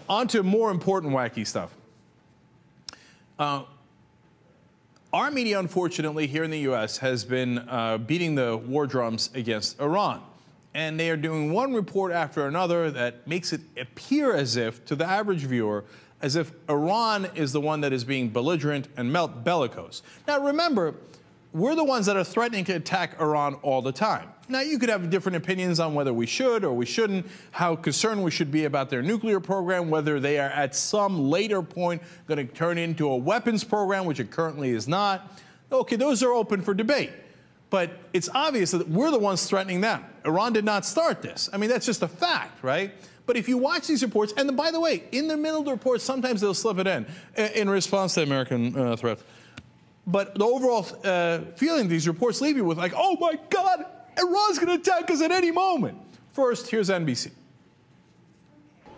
on to more important wacky stuff. Our media, unfortunately, here in the U.S. has been beating the war drums against Iran. And they are doing one report after another that makes it appear as if, to the average viewer, as if Iran is the one that is being belligerent and bellicose. Now, remember, we're the ones that are threatening to attack Iran all the time. Now, you could have different opinions on whether we should or we shouldn't, how concerned we should be about their nuclear program, whether they are at some later point going to turn into a weapons program, which it currently is not. Okay, those are open for debate. But it's obvious that we're the ones threatening them. Iran did not start this. I mean, that's just a fact, right? But if you watch these reports, and by the way, in the middle of the report, sometimes they'll slip it in response to American threats. But the overall feeling these reports leave you with, like, oh my God, Iran's going to attack us at any moment. First, here's NBC.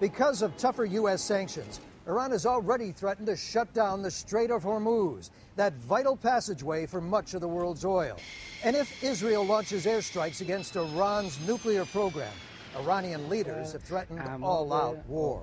Because of tougher U.S. sanctions, Iran has already threatened to shut down the Strait of Hormuz, that vital passageway for much of the world's oil. And if Israel launches airstrikes against Iran's nuclear program, Iranian leaders have threatened all-out war.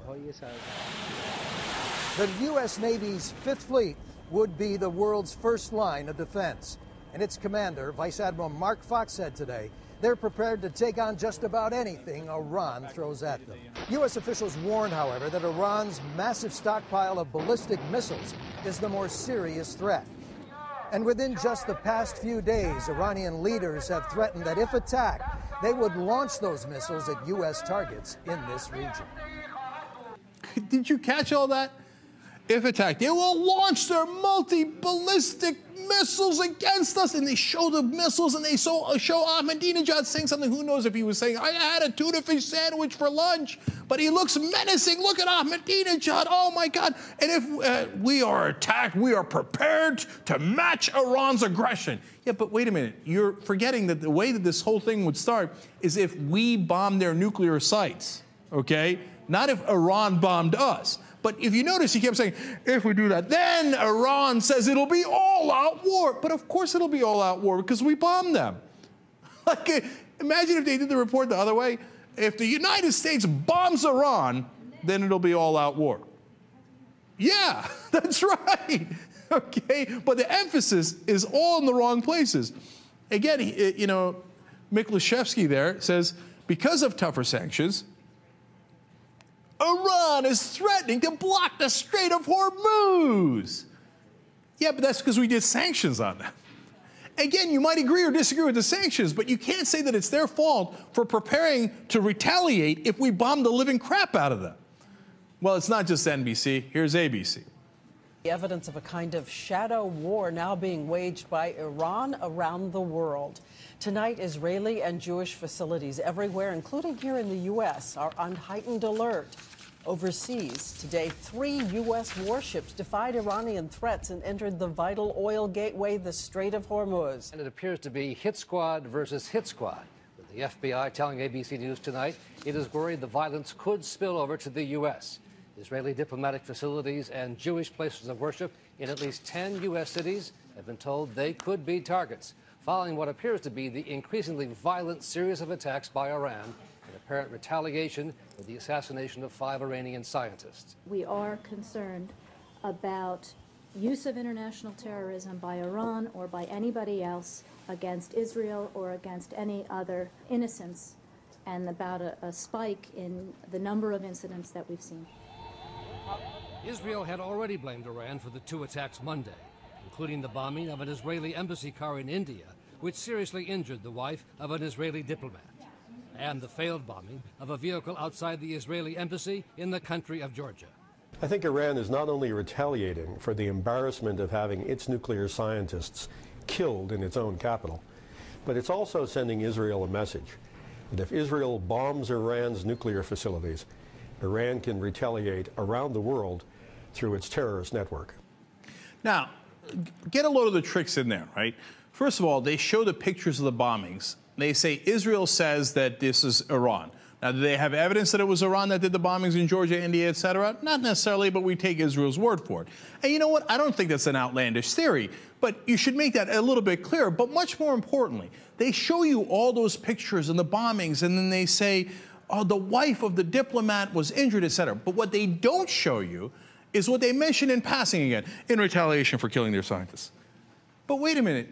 The U.S. Navy's Fifth Fleet would be the world's first line of defense. And its commander, Vice Admiral Mark Fox, said today they're prepared to take on just about anything Iran throws at them. U.S. officials warned, however, that Iran's massive stockpile of ballistic missiles is the more serious threat. And within just the past few days, Iranian leaders have threatened that if attacked, they would launch those missiles at U.S. targets in this region. Did you catch all that? If attacked, they will launch their multi-ballistic missiles against us. And they show the missiles, and they show Ahmadinejad saying something. Who knows if he was saying, I had a tuna fish sandwich for lunch, but he looks menacing. Look at Ahmadinejad. Oh, my God. And if we are attacked, we are prepared to match Iran's aggression. Yeah, but wait a minute. You're forgetting that the way that this whole thing would start is if we bomb their nuclear sites, okay? Not if Iran bombed us. But if you notice, he kept saying, if we do that, then Iran says it'll be all-out war. But of course it'll be all-out war because we bombed them. Like, imagine if they did the report the other way. If the United States bombs Iran, then it'll be all-out war. Yeah, that's right. Okay, but the emphasis is all in the wrong places. Again, you know, Miklashevsky there says, because of tougher sanctions, Iran is threatening to block the Strait of Hormuz. Yeah, but that's because we did sanctions on them. Again, you might agree or disagree with the sanctions, but you can't say that it's their fault for preparing to retaliate if we bomb the living crap out of them. Well, it's not just NBC. Here's ABC. The evidence of a kind of shadow war now being waged by Iran around the world. Tonight, Israeli and Jewish facilities everywhere, including here in the U.S., are on heightened alert. Overseas, today, 3 U.S. warships defied Iranian threats and entered the vital oil gateway, the Strait of Hormuz. And it appears to be hit squad versus hit squad, with the FBI telling ABC News tonight it is worried the violence could spill over to the U.S. Israeli diplomatic facilities and Jewish places of worship in at least 10 U.S. cities have been told they could be targets, following what appears to be the increasingly violent series of attacks by Iran in apparent retaliation for the assassination of 5 Iranian scientists. We are concerned about use of international terrorism by Iran or by anybody else against Israel or against any other innocents, and about a spike in the number of incidents that we've seen. Israel had already blamed Iran for the 2 attacks Monday, including the bombing of an Israeli embassy car in India, which seriously injured the wife of an Israeli diplomat, and the failed bombing of a vehicle outside the Israeli embassy in the country of Georgia. I think Iran is not only retaliating for the embarrassment of having its nuclear scientists killed in its own capital, but it's also sending Israel a message that if Israel bombs Iran's nuclear facilities, Iran can retaliate around the world through its terrorist network. Now, get a load of the tricks in there, right? First of all, they show the pictures of the bombings. They say Israel says that this is Iran. Now, do they have evidence that it was Iran that did the bombings in Georgia, India, etc.? Not necessarily, but we take Israel's word for it. And you know what? I don't think that's an outlandish theory, but you should make that a little bit clearer. But much more importantly, they show you all those pictures and the bombings, and then they say, the wife of the diplomat was injured, etc. But what they don't show you is what they mention in passing again, in retaliation for killing their scientists. But wait a minute.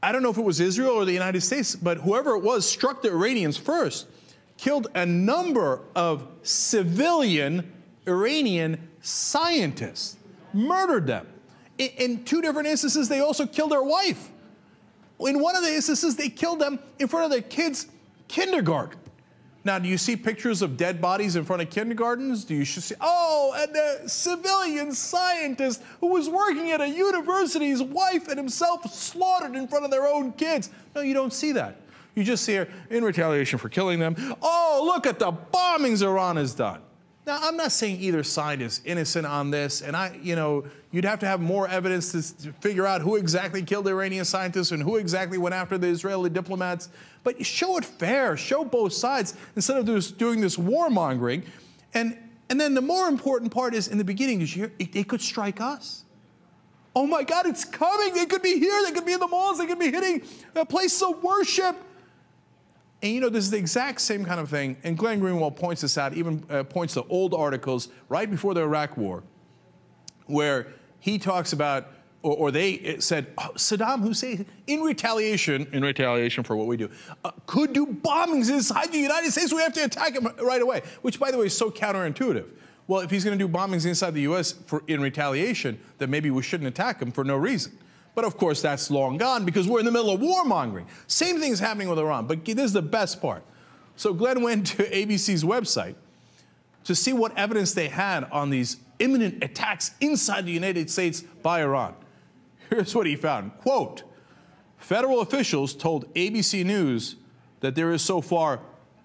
I don't know if it was Israel or the United States, but whoever it was struck the Iranians first, killed a number of civilian Iranian scientists, murdered them. In two different instances, they also killed their wife. In one of the instances, they killed them in front of their kids' kindergarten. Now, do you see pictures of dead bodies in front of kindergartens? Do you see, and a civilian scientist who was working at a university's wife and himself slaughtered in front of their own kids? No, you don't see that. You just see her in retaliation for killing them. Oh, look at the bombings Iran has done. Now, I'm not saying either side is innocent on this, and you'd have to have more evidence to figure out who exactly killed the Iranian scientists and who exactly went after the Israeli diplomats. But show it fair, show both sides instead of doing this warmongering. And then the more important part is in the beginning, did you hear, they could strike us. Oh my God, it's coming. They could be here, they could be in the malls, they could be hitting places of worship. And this is the exact same kind of thing, and Glenn Greenwald points this out, even points to old articles right before the Iraq War, where he talks about, or they said, Saddam Hussein, in retaliation for what we do, could do bombings inside the United States. We have to attack him right away, which, by the way, is so counterintuitive. Well, if he's going to do bombings inside the U.S. in retaliation, then maybe we shouldn't attack him for no reason. But of course, that's long gone because we're in the middle of warmongering. Same thing is happening with Iran, but this is the best part. So Glenn went to ABC's website to see what evidence they had on these imminent attacks inside the United States by Iran. Here's what he found. Quote, federal officials told ABC News that there is so far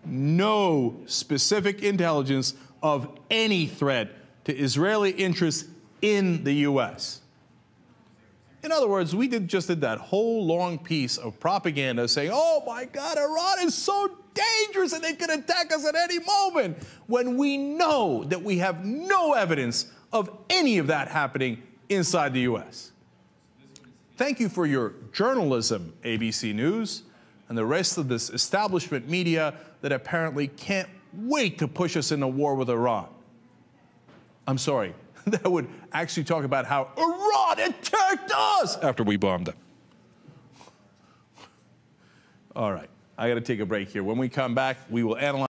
no specific intelligence of any threat to Israeli interests in the U.S. In other words, we just did that whole long piece of propaganda saying, oh my God, Iran is so dangerous and they can attack us at any moment, when we know that we have no evidence of any of that happening inside the U.S. Thank you for your journalism, ABC News, and the rest of this establishment media that apparently can't wait to push us into war with Iran. I'm sorry. That would actually talk about how Iran attacked us after we bombed them. All right, I got to take a break here. When we come back, we will analyze